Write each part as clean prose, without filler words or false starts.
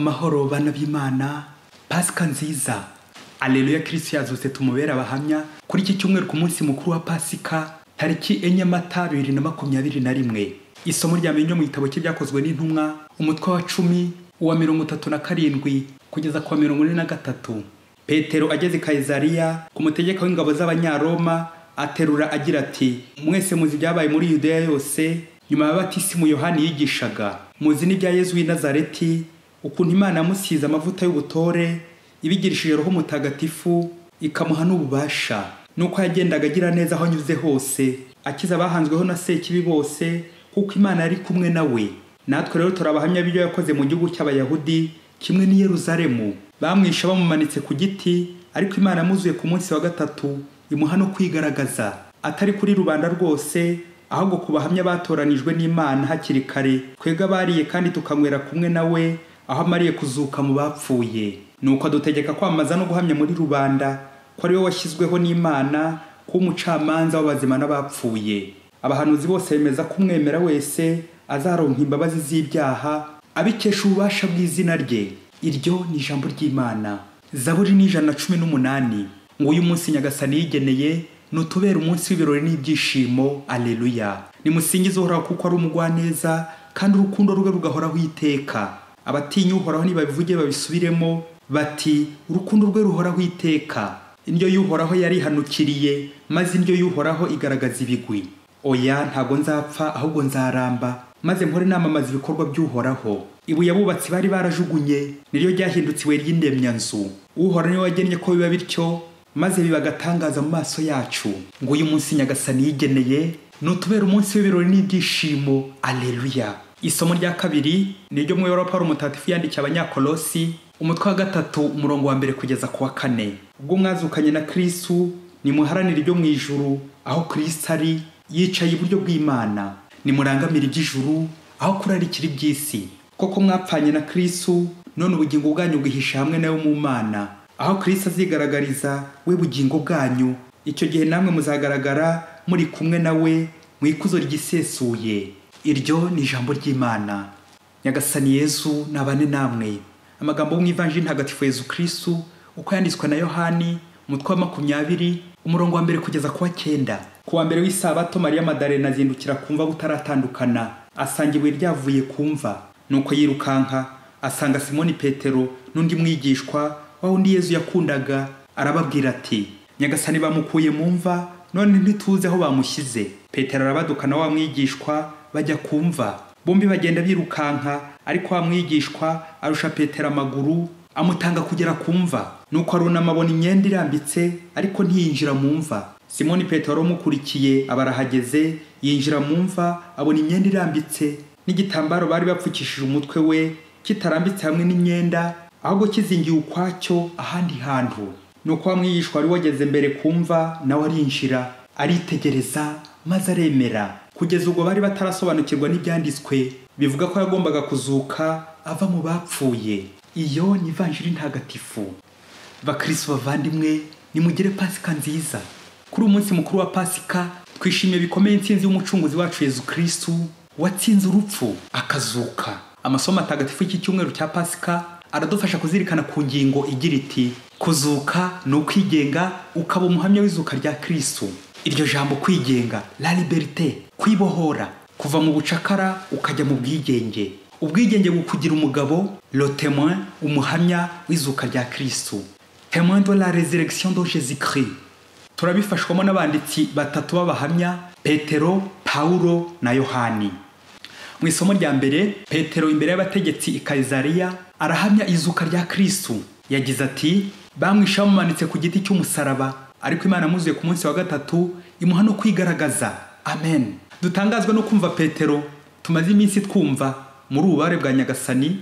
amahoro bana b'Imana, Pasika nziza. Alleluia, Kristo yazutse tumubera abahamya kuri iki cyumweru ku munsi mukuru wa Pasika tariki 4 Mata 2021. Isomo rya menyo mu gitabo cy'ibyakozwe n'intumwa umutwe wa 10 uwa 37 kugeza kwa 43. Petero ageze Kayizariya ku mutegeka w'ingabo z'Abanyaroma aterura agira ati, mwese muzi byabaye muri Yudeya yose nyuma y'abatisimu Yohani yigishaga. Muzi n'ibya Yesu w'i Nazareti, ukuntu Imana yamusize amavuta y'ubutore ibigirishije Roho Mutagatifu ikamuha n'ububasha, nuko yagendaga agira neza aho anyuze hose, akiza abahanzweho na sekibi bose, kuko Imana yari kumwe nawe. Natwe rero turabahamya b'ibyo yakoze mu gihugu cy'Abayahudi kimwe n'i Yerusalemu. Bamwisha bamumanitse ku giti, ariko Imana yamuzuye ku munsi wa gatatu imuha no kwigaragaza, atari kuri rubanda rwose, ahubwo ku bahamya batoranijwe n'Imana hakiri kare, twega bariye kandi tukanywera kumwe nawe aho amariye kuzuka mu bapfuye. Nuko adutegeka kwamaza no guhamya muri rubanda ko ari we washyizweho n'Imana kuba umucamanza w'abazima n'abapfuye. Abahanuzi bose bemeza ko umwemera wese azaronka imbabazi z'ibyaha abikesha ububasha bw'izina rye. Iryo ni ijambo ry'Imana. Zaburi ni 118. Ngo uyu munsi Nyagasani yigeneye nutubera umunsi w'ibirori n'ibyishimo. Alleluia. Nimusingize Uhoraho kuko ari umugwaneza, kandi urukundo rwe rugahoraho iteka. Abatinya Uhoraho nibabivuge babisubiremo bati, urukundo rwe ruhoraho iteka. Indyo y'Uhoraho yarihanukiriye, maze indyo y'Uhoraho igaragaza ibigwi. Oya, ntago nzapfa ahubwo nzaramba, maze mpore namamaza ibikorwa by'Uhoraho. Ibuye abubatsi bari barajugunye niryo ryahindutse ibuye ry'indemyanzu. Uhoraho niwe wagennye ko biba bityo, maze bibagatangaza mu maso yacu. Ngo uyu munsi Nyagasani yigeneye nutubera umunsi w'ibirori n'ibyishimo. Alleluia. Isomo rya kabiri niryo mu Europa Mutagatifu yandikiye Abanyakolosi umutwe wa 3 umurongo wa 1 kugeza ku wa 4. Ubwo mwazukanye na Kristo nimuharanire ibyo mu ijuru, aho Kristo ari yicaye iburyo bw'Imana. Nimurangamira iby'ijuru aho kurarikira iby'isi, koko mwapfanye na Kristo, none ubugingo bwanyu bwihisha hamwe nawe mu Mana. Aho Kristo azigaragariza we bugingo bwanyu, icyo gihe namwe muzagaragara muri kumwe nawe mu ikuzo ry'isesuye. Iryo ni ijambo ry'Imana. Nyagasani Yesu nabane namwe. Amagambo mu Ivanjili ntagatifu Yesu Kristo uko yanditswe na Yohani umutwe wa 20 umurongo wa 1 kugeza ku wa 9. Ku wa mbere w'isabato Mariya Madalena azindukira kumva butaratandukana, asanga ibuye ryavuye kumva. Nuko yirukanka asanga Simoni Petero n'undi mwigishwa wa undi Yesu yakundaga, arababwira ati, Nyagasani bamukuye mu mva, none ntituze aho bamushyize. Petero arabadukana wa mwigishwa bajya kumva. Bombi bagenda birukanka, ariko wa mwigishwa arusha Petero amaguru, amutanga kugera kumva. Nuko arunama abona imyenda irambitse, ariko ntiyinjira mu mva. Simoni Petero mukurikiye abarahageze, yinjira mu mva, abona imyenda irambitse n'igitambaro bari bapfukishije umutwe we kitarambitse hamwe n'imyenda, ahubwo kizingiye ukwacyo ahandi hantu. Nuko wa mwigishwa wari wageze mbere kumva nawe arinjira, aritegereza maze aremera. Kugeza ubwo bari batarasobanukirwa n'ibyanditswe bivuga ko yagombaga kuzuka ava mu bapfuye. Iyo ni Ivanjili ntagatifu. Bakristo bavandimwe, nimugire Pasika nziza. Kuri umunsi mukuru wa Pasika twishimiye bikomeye intsinzi y'umucunguzi wacu Yesu Kristo watsinze urupfu akazuka. Amasomo atagatifu y'iki cyumweru cya Pasika aradufasha kuzirikana ku ngingo igira iti, kuzuka no kwigenga ukaba umuhamya w'izuka rya Kristo. Iryo jambo kwigenga, la liberté, kwibohora, kuva mu bucakara ukajya mu bwigenge. Ubwigenge bukugira umugabo, le témoin, umuhamya w'izuka rya Kristo, témoin de la résurrection de Jésus-Christ. Turabifashwamo n'abanditsi batatu b'abahamya, Petero, Paulo na Yohani. Mu isomo rya mbere, Petero imbere y'abategetsi i Kayizariya arahamya izuka rya Kristo. Yagize ati, bamwisha bamumanitse ku giti cy'umusaraba, ariko Imana yamuzuye ku munsi wa gatatu imuha no kwigaragaza. Amen. Dutangazwa no kumva Petero tumaze iminsi twumva muri ubare bwa Nyagasani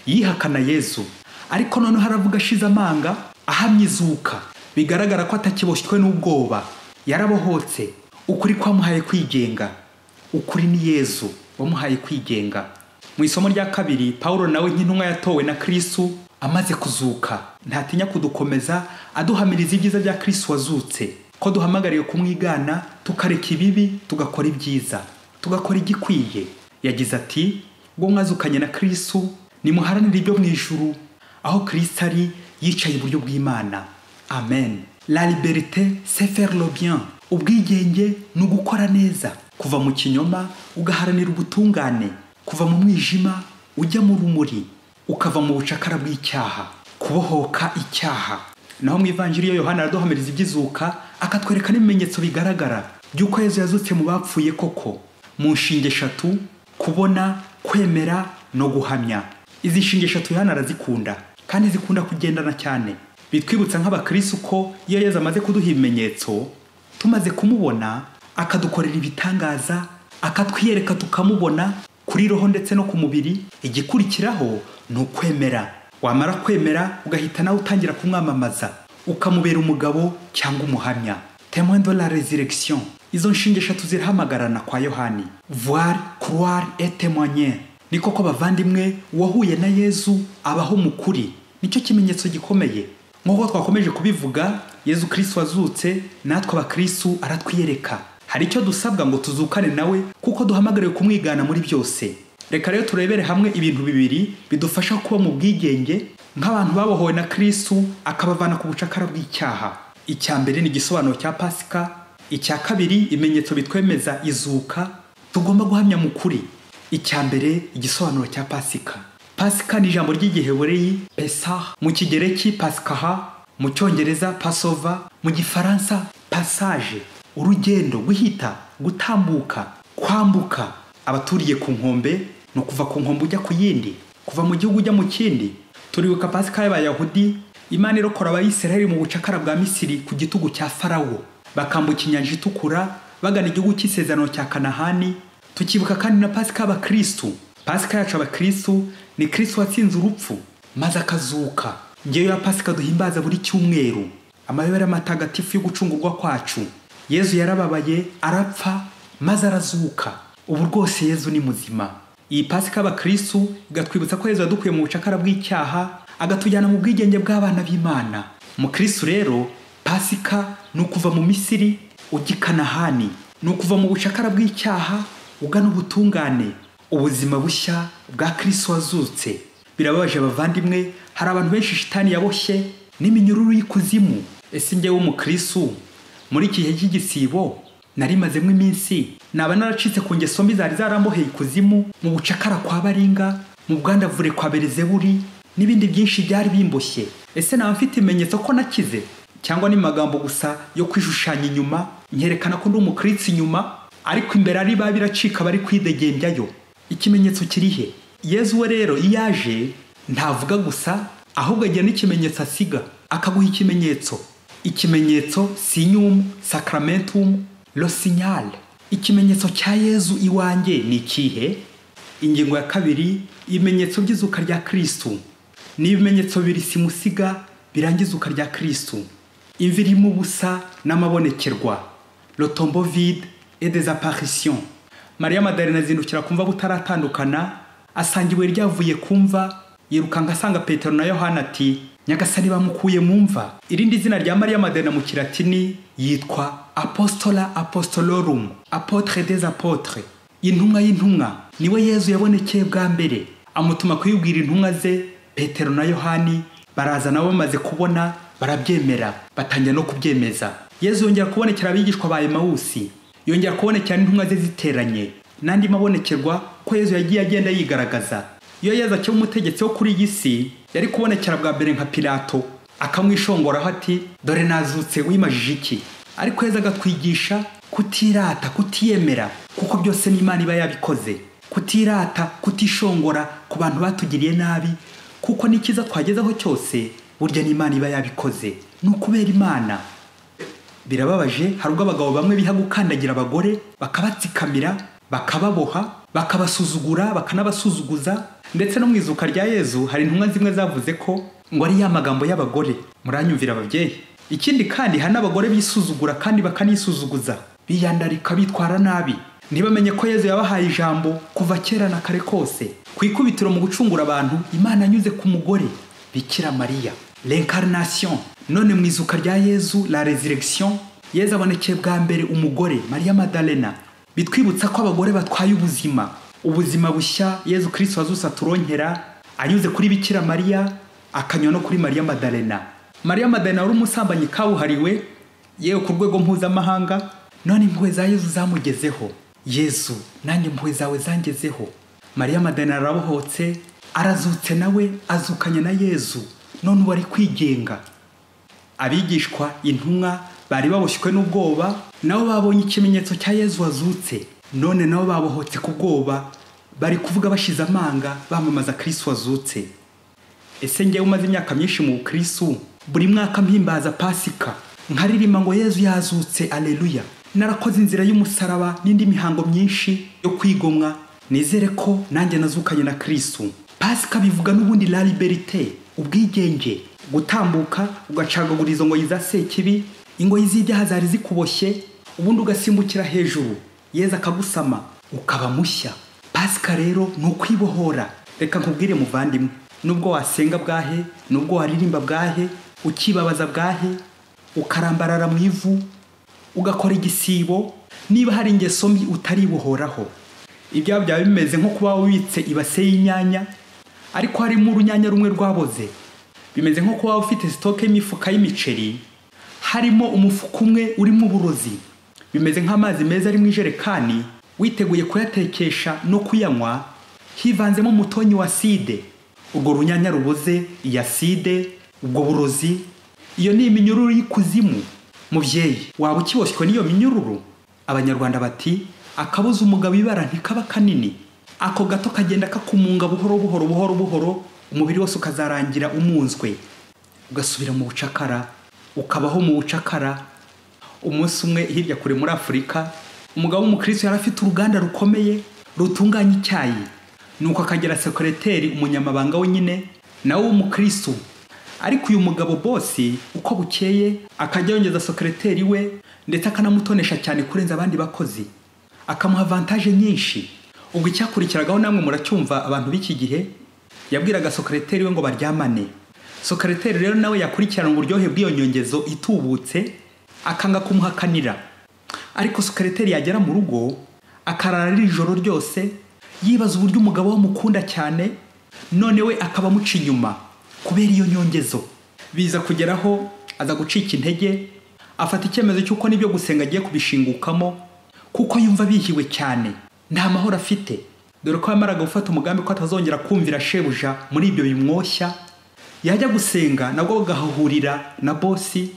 yihakana Yesu, ariko none haravuga ashize amanga ahamya izuka. Bigaragara ko atakiboshywe n'ubwoba, yarabohotse. Ukuri kwamuhaye kwigenga. Ukuri ni Yesu wamuhaye kwigenga. Mu isomo rya kabiri, Paulo nawe nk'intumwa yatowe na Kristo amaze kuzuka, ntatinya kudukomeza aduhamiriza ibyiza bya Kristo wazutse, ko duhamagariye kumwigana tukareka ibibi tugakora ibyiza, tugakora igikwiye. Yagize ati, ubwo mwazukanye na Kristo nimuharanire ibyo mu ijuru aho Kristo ari yicaye iburyo bw'Imana. Amen. La liberté c'est faire le bien. Ubwigenge ni ugukora neza, kuva mu kinyoma ugaharanira ubutungane, kuva mu mwijima ujya mu rumuri, ukava mu bucakara bw'icyaha, kubohoka icyaha. Naho mu ivanjiri ya Yohana araduhamiriza iby'izuka, akatwereka n'ibimenyetso bigaragara by'uko Yesu yazutse mu bapfuye koko, mu nshinge eshatu: kubona, kwemera no guhamya. Izi nshinge eshatu Yohana arazikunda kandi zikunda kugendana cyane. Bitwibutsa nk'abakristo ko iyo Yesu amaze kuduha ibimenyetso, tumaze kumubona akadukorera ibitangaza, akatwiyereka tukamubona kuri roho ndetse no ku mubiri, igikurikiraho ni ukwemera. Wamara kwemera ugahita nawe utangira kumwamamaza, ukamubera umugabo cyangwa umuhamya. Témoin de la résurrection. Izo nshinge eshatu zirahamagarana kwa Yohani: voir, croire et témoigner. Ni koko bavandimwe, uwahuye na Yesu abaho mu kuri. Nicyo kimenyetso gikomeye. Nk'uko twakomeje kubivuga, Yesu Kristo wazutse, natwe abakristo aratwiyereka. Hari icyo dusabwa ngo tuzukane nawe, kuko duhamagariwe kumwigana muri byose. Reka rero turebere hamwe ibintu bibiri bidufasha kuba mu bwigenge nk'abantu babohowe na Kristo, akabavana ku bucakara bw'icyaha. Icya mbere ni igisobanuro cya Pasika. Icya kabiri, ibimenyetso bitwemeza izuka tugomba guhamya mu kuri. Icya mbere, igisobanuro cya Pasika. Pasika ni ijambo ry'Igiheburayi Pesach, mu Kigereki Paskaha, mu Cyongereza Passover, mu Gifaransa passage, urugendo, guhita, gutambuka, kwambuka. Abaturiye ku nkombe no kuva ku nkombe ujya ku yindi, kuva mu gihugu ujya mu kindi. Turibuka Pasika y'Abayahudi, Imana irokora Abayisiraheli mu bucakara bwa Misiri ku gitugu cya Farawo, bakambuka inyanja itukura bagana igihugu cy'isezerano cya Kanahani. Tukibuka kandi na Pasika y'Abakristo. Pasika yacu abakristo ni Kristo watsinze urupfu maze akazuka. Ngeyo ya Pasika duhimbaza buri cyumweru, amayobera matagatifu yo gucungurwa kwacu. Yesu yarababaye, arapfa maze arazuka. Ubu rwose Yesu ni muzima. Iyi Pasika y'Abakristo igatwibutsa ko Yesu yadukuye mu bucakara bw'icyaha, agatujyana mu bwigenge bw'abana b'Imana. Mu Kristo rero Pasika ni ukuva mu Misiri ujya i Kanahani, ni ukuva mu bucakara bw'icyaha ugana ubutungane, ubuzima bushya bwa Kristo wazutse. Birababaje abavandimwe, hari abantu benshi shitani yaboshye n'iminyururu y'ikuzimu. Ese njyewe w'umukristo muri iki gihe cy'igisibo nari mazemo iminsi, naba naracitse ku ngeso mbi zari zaramboheye ikuzimu, mu bucakara kwa Baringa, mu bwandavure kwa Belizebuli n'ibindi byinshi byari bimboshye. Ese naba mfite imenyetso ko nakize, cyangwa ni magambo gusa yo kwishushanya inyuma nyerekana ko ndi umukristo inyuma, ariko imbere ari babiracika bari kwidegembyayo? Ikimenyetso kirihe? Yesu we rero iyaje ntavuga gusa, ahubwo agira n'ikimenyetso asiga, akaguha ikimenyetso. Ikimenyetso signum sacramentum lo signal. Ikimenyetso cya Yesu iwanjye ni ikihe? Ingingo ya kabiri, ibimenyetso by'izuka rya Kristo. Ni ibimenyetso bibiri simusiga birangiza izuka rya Kristo: imva irimo ubusa n'amabonekerwa, le tombeau vide et des apparitions. Maria Madalena azindukira kumva butaratandukana, asanga ibuye ryavuye kumva, yirukanga asanga Petero na Yohana ati: Nyagasani bamukuye mu mva. Irindi zina rya Maria Madalena mu Kilatini yitwa Apostola Apostolorum, apotre des apôtres, intumwa y'intumwa. Niwe Yesu yabonekeye bwa mbere, amutuma kuyibwira intumwa ze Petero na Yohani. Baraza nabo bamaze kubona, barabyemera, batangira no kubyemeza. Yesu yongera kubonekera abigishwa ba Emawusi, yongera kubonekera n'intumwa ze ziteranye, n'andi mabonekerwa ko Yesu yagiye agenda yigaragaza. Iyo Yesu akiri umutegetsi wo kuri iyi si, yari kubonekera bwa mbere nka Pilato, akamwishongoraho ati: dore nazutse, wimajije iki? Ariko Yesu agatwigisha kutirata, kutiyemera, kuko byose n'Imana iba yabikoze. Kutirata, kutishongora ku bantu batugiriye nabi, kuko n'ikiza twagezeho cyose burya n'Imana iba yabikoze. Ni ukubera Imana. Birababaje, hari ubwo abagabo bamwe biha gukandagira abagore, bakabatsikamira, bakababoha, bakabasuzugura, bakanabasuzuguza. Ndetse no mu izuka rya Yesu hari intumwa zimwe zavuze ko ngo ari ya magambo y'abagore. Muranyumvira ababyeyi? Ikindi kandi hari n'abagore bisuzugura kandi bakanisuzuguza, biyandarika, bitwara nabi. Ntibamenye ko Yesu yabahaye ijambo kuva kera na kare kose. Ku ikubitiro mu gucungura abantu, Imana yanyuze ku mugore Bikira Mariya. L'incarnation. None mu izuka rya Yesu, la résurrection, Yesu abonekeye bwa mbere umugore Maria Madalena. Bitwibutsa ko abagore batwaye ubuzima bushya Yesu Kristo wazutse aturonkera, anyuze kuri Bikira Mariya akanywa no kuri Mariya Madalena. Mariya Madalena wari umusambanyi kabuhariwe yewe ku rwego mpuzamahanga, none impuhwe za Yezu zamugezeho. Yezu, nanjye impuhwe zawe zangezeho. Mariya Madalena arabohotse, arazutse nawe azukanye na Yezu, none ubu ari kwigenga. Abigishwa intumwa bari baboshywe n'ubwoba, nabo babonye ikimenyetso cya Yezu wazutse, none nabo babohotse ku bwoba, bari kuvuga bashize amanga bamamaza Kristo wazutse. Ese njyewe umaze imyaka myinshi mu Kristo, buri mwaka mpimbaza Pasika nkaririmba ngo Yezu yazutse, aleluya. Narakoze inzira y'umusaraba n'indi mihango myinshi yo kwigomwa, nizere ko nanjye nazukanye na Kristo. Pasika bivuga n'ubundi la liberté, ubwigenge, gutambuka ugacagagura izo ngoyi za Sekibi, ingoyi z'ibyaha zari zikuboshye, ubundi ugasimbukira hejuru, Yezu akagusama ukaba mushya. Pasika rero ni ukwibohora. Reka nkubwire muvandimwe, nubwo wasenga bwahe, nubwo waririmba bwahe, ukibabaza bwahe, ukarambarara mu ivu, ugakora igisibo, niba hari ingeso mbi utaribohoraho, ibyo byaba bimeze nko kuba wibitse ibase y'inyanya ariko harimo urunyanya rumwe rwaboze. Bimeze nko kuba ufite stoke y'imifuka y'imiceri harimo umufuka umwe urimo uburozi. Bimeze nk'amazi meza ari mu ijerekani witeguye kuyatekesha no kuyanywa, hivanzemo umutonyi wa side. Urwo runyanya ruboze, iya side, ubwo burozi, iyo ni iminyururu y'ikuzimu. Mubyeyi, waba ukiboshywe n'iyo minyururu? Abanyarwanda bati akabuza umugabo ibara ntikaba kanini. Ako gato kagenda kakumunga buhoro buhoro buhoro buhoro, umubiri wose ukazarangira umunzwe, ugasubira mu bucakara, ukabaho mu bucakara. Umunsi umwe hirya kure muri Afurika, umugabo w'umukristo yari afite uruganda rukomeye rutunganya icyayi, nuko akagera sekreteri umunyamabanga we nyine nawe w'umukristo. Ariko uyu mugabo bosi uko bukeye akajya yongeza sekreteri we ndetse akanamutonesha cyane kurenza abandi bakozi, akamuha avantage nyinshi. Ubwo icyakurikiragaho namwe muracyumva abantu b'iki gihe, yabwiraga sekreteri we ngo baryamane. Sekreteri rero nawe yakurikirana uburyohe bw'iyo nyongezo itubutse, akanga kumuhakanira. Ariko sekreteri yagera mu rugo akarara ari ijoro ryose yibaza uburyo umugabo we mukunda cyane, none we akaba muca inyuma kubera iyo nyongezo. Biza kugeraho aza gucika intege, afata icyemezo cy'uko nibyo gusenga agiye kubishingukamo, kuko yumva bihiwe cyane, nta mahoro afite. Dore ko yamaraga gufata umugambi ko atazongera kumvira shebuja muri ibyo bimwoshya. Yajya gusenga nabwo bagahahurira na bosi,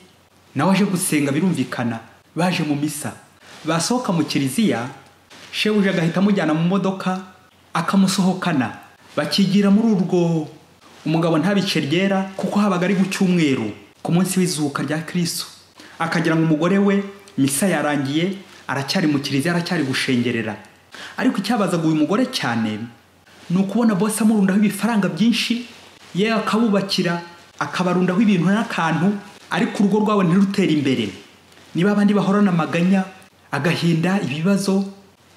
nawe aje gusenga birumvikana, baje mu misa. Basohoka mu kiliziya, shebuja agahita amujyana mu modoka akamusohokana, bakigira muri urwo. Umugabo ntabice ryera kuko habaga ari gucyumweru ku munsi w'izuka rya Kristo. Akagira ngo umugore we misa yarangiye, aracyari mu kiliziya, aracyari gushengerera. Ariko icyabazaga uyu mugore cyane ni ukubona bosi amurundaho ibifaranga byinshi, yewe akabubakira, akabarundaho ibintu n'akantu, ariko urugo rwawe ntirutera imbere. Niba abandi bahorana amaganya, agahinda, ibibazo,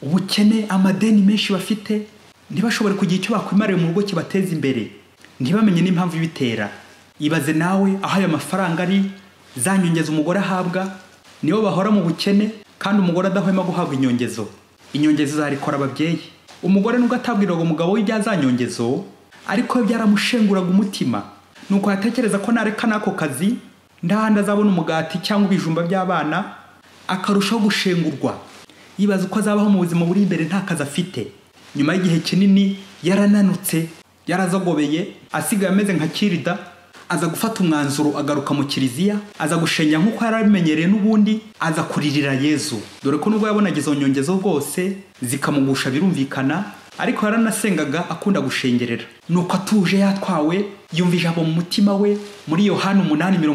ubukene, amadeni menshi bafite, ntibashobore kugira icyo bakwimarira mu rugo kibateza imbere, ntibamenye n'impamvu ibitera. Ibaze nawe aho ayo mafaranga ari, zanyongeza umugore ahabwa, nibo bahora mu bukene kandi umugore adahwema guhabwa inyongezo. Inyongezo zarikora ababyeyi. Umugore nubwo atabwiraga umugabo we ibyazanyongezo, ariko byaramushenguraga umutima, nuko yatekereza ko nareka nako kazi ndahanda azabona umugati cyangwa ibijumba by'abana, akarushaho gushengurwa. Yibaza uko azabaho mu buzima buri imbere nta kazi afite. Nyuma y'igihe kinini yarananutse, yarazogobeye, asigaye ameze nka kirida. Aza gufata umwanzuro agaruka mu kiliziya, aza gushenya nk'uko yarabimenyereye n'ubundi, aza kuririra Yezu. Dore ko nubwo yabonaga izo nyongezo rwose zikamugusha birumvikana, ariko yaranasengaga akunda gushengerera. Nuko atuje yatwawe, yumva ijambo mu mutima we muri Yohana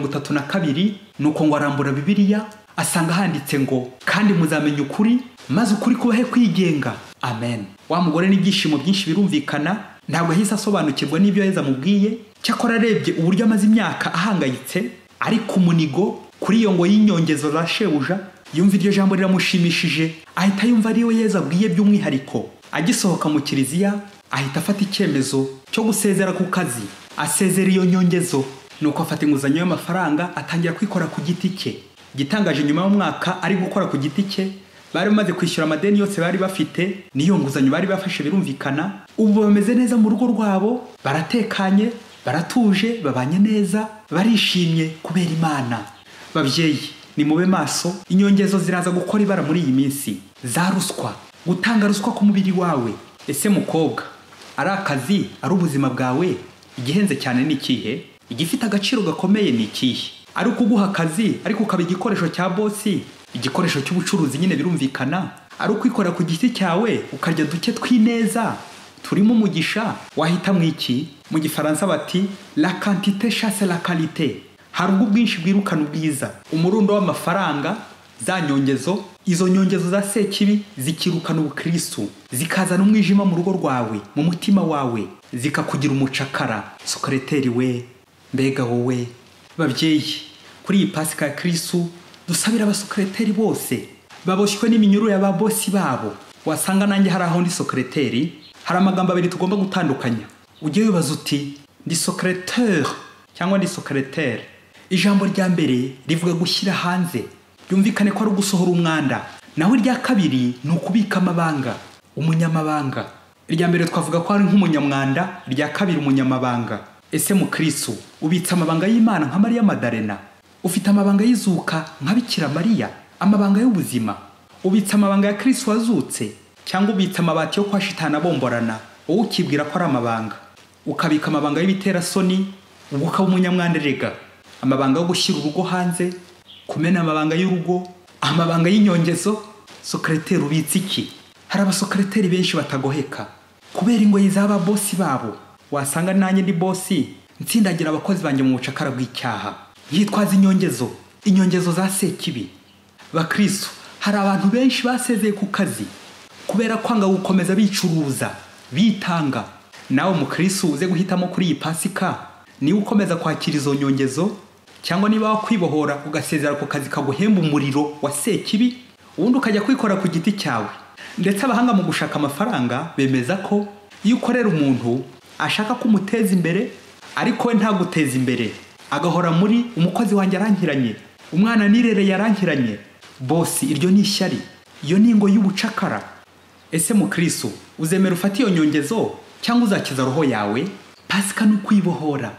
8:32, nuko ngo arambura Bibiliya asanga handitse ngo kandi muzamenya ukuri maze ukuri kubahe kwigenga. Amen. Wa mugore n'ibyishimo byinshi birumvikana, ntabwo ahise asobanukirwa n'ibyo Yezu amubwiye. Cyakora arebye uburyo amaze imyaka ahangayitse ari ku munigo kuri iyo ngo y'inyongezo za shebuja, yumva iryo jambo riramushimishije, ahita yumva ariyo Yezu abwiye by'umwihariko. Agisohoka mu kiliziya ahita afata icyemezo cyo gusezera ku kazi, asezera iyo nyongezo. Nuko afata inguzanyo y'amafaranga atangira kwikora ku giti cye. Gitangaje nyuma y'umwaka ari gukora ku giti cye, bari bamaze kwishyura amadeni yose bari bafite n'iyo nguzanyo bari bafashe birumvikana. Ubu bameze neza mu rugo rwabo, baratekanye, baratuje, babanye neza, barishimye kubera Imana. Babyeyi, ni mube maso, inyongezo ziraza gukora ibara muri iyi minsi. Za ruswa, gutanga ruswa ku mubiri wawe. Ese mukobwa, ari akazi, ari ubuzima bwawe, igihenze cyane ni ikihe? Igifite agaciro gakomeye ni ikihe? Ari ukuguha akazi ariko ukaba igikoresho cya bosi, igikoresho cy'ubucuruzi nyine birumvikana. Ari ukwikorera ku giti cyawe ukarya duke twineza turimo umugisha, wahita mu iki? Mu gifaransa bati la quantité chasse la qualité. Hari ubwo bwinshi bwirukana ubwiza. Umurundo w'amafaranga, za nyongezo, izo nyongezo za sekibi zikirukana ubukristo, zikazana umwijima mu rugo rwawe, mu mutima wawe, zikakugira umucakara. Sokereteri we, mbega wowe. Babyeyi, kuri iyi Pasika ya Kristo dusabira abasokereteri bose baboshywe n'iminyururu y'aba bosi babo. Wasanga nanjye hari aho ndi sokereteri, hari amagambo abiri tugomba gutandukanya. Ujye wibaza uti ndi secrétaire cyangwa ndi secrétaire. Ijambo rya mbere rivuga gushyira hanze, byumvikane ko ari ugusohora umwanda. Naho irya kabiri ni ukubika amabanga, umunyamabanga. Irya mbere twavuga ko ari nk'umunyamwanda, irya kabiri umunyamabanga. Ese mu Kristo ubitsa amabanga y'Imana nka Maria Madalena? Ufite amabanga y'izuka nka Bikira Mariya, amabanga y'ubuzima? Ubitsa amabanga ya Kristo wazutse cyangwa ubitsa amabati yo kwa shitana bomborana wowe ukibwira ko ari amabanga? Ukabika amabanga y'ibitera soni, ubwo ukaba umunyamwanderega. Amabanga yo gushyira urugo hanze, kumena amabanga y'urugo, amabanga y'inyongezo. Sokereteri ubitsa iki? Hari abasokereteri benshi batagoheka kubera ingoyi z'aba bosi babo. Wasanga nanjye ndi bosi ntsindagira abakozi banjye mu bucakara bw'icyaha, yitwaza inyongezo, inyongezo za sekibi. Bakristo, hari abantu benshi basezeye ku kazi kubera kwanga gukomeza bicuruza, bitanga. Nawe mu Kristo uze guhitamo kuri iyi Pasika, niba ukomeza kwakira izo nyongezo cyangwa niba wakwibohora ugasezera ku kazi kaguhemba umuriro wa sekibi, ubundi ukajya kwikora ku giti cyawe. Ndetse abahanga mu gushaka amafaranga bemeza ko iyo ukorera umuntu ashaka kumuteza imbere ariko we ntaguteza imbere, agahora muri umukozi wanjye arankiranye, umwana nirere yarankiranye, bosi, iryo ni ishyari, iyo ni ingo y'ubucakara. Ese mu Kristo uzemera ufata iyo nyongezo cyangwa uzakiza roho yawe? Pasika ni ukwibohora.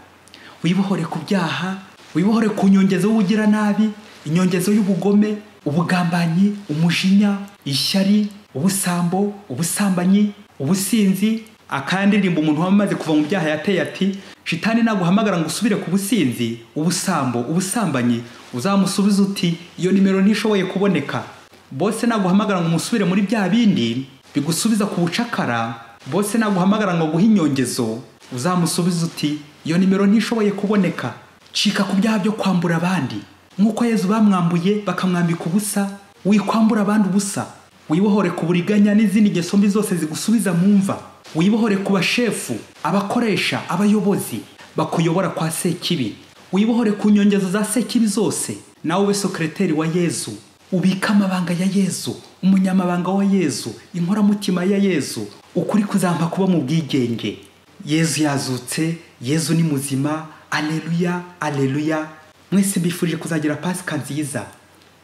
Wibohore ku byaha, wibohore ku nyongezo y'ubugira nabi, inyongezo y'ubugome, ubugambanyi, umujinya, ishyari, ubusambo, ubusambanyi, ubusinzi. Akandirimba umuntu wamaze kuva mu byaha yateye ati shitani naguhamagara ngo usubire ku businzi, ubusambo, ubusambanyi, uzamusubiza uti iyo nimero ntishoboye kuboneka. Bose naguhamagara ngo musubire muri bya bindi bigusubiza ku bucakara, bose naguhamagara ngo guha inyongezo, uzamusubiza uti iyo nimero ntishoboye kuboneka. Cika ku byaha byo kwambura abandi nk'uko Yesu bamwambuye bakamwambika ubusa. Wikwambura abandi ubusa. Wibohore ku buriganya n'izindi ngeso mbi zose zigusubiza mu mva. Wibohore ku bashefu, abakoresha, abayobozi bakuyobora kwa sekibi. Wibohore ku nyongezo za sekibi zose. Nawe ube sokereteri wa Yesu, ubika amabanga ya Yesu, umunyamabanga wa Yesu, inkoramutima ya Yesu. Ukuri kuzampa kuba mu bwigenge. Yesu yazutse, Yesu ni muzima. Aleluya, aleluya. Mwese mbifurije kuzagira Pasika nziza.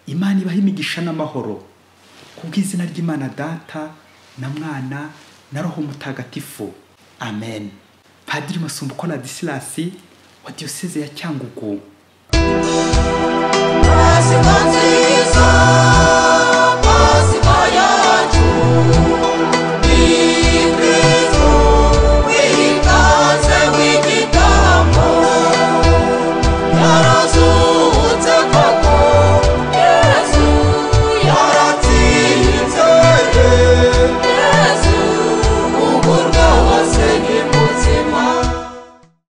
Imana ibahe imigisha n'amahoro, kubw'izina ry'Imana Data na Mwana na Roho Mutagatifu. Amen. Padiri Masumbuko Ladislas wa Diocese ya Cyangugu.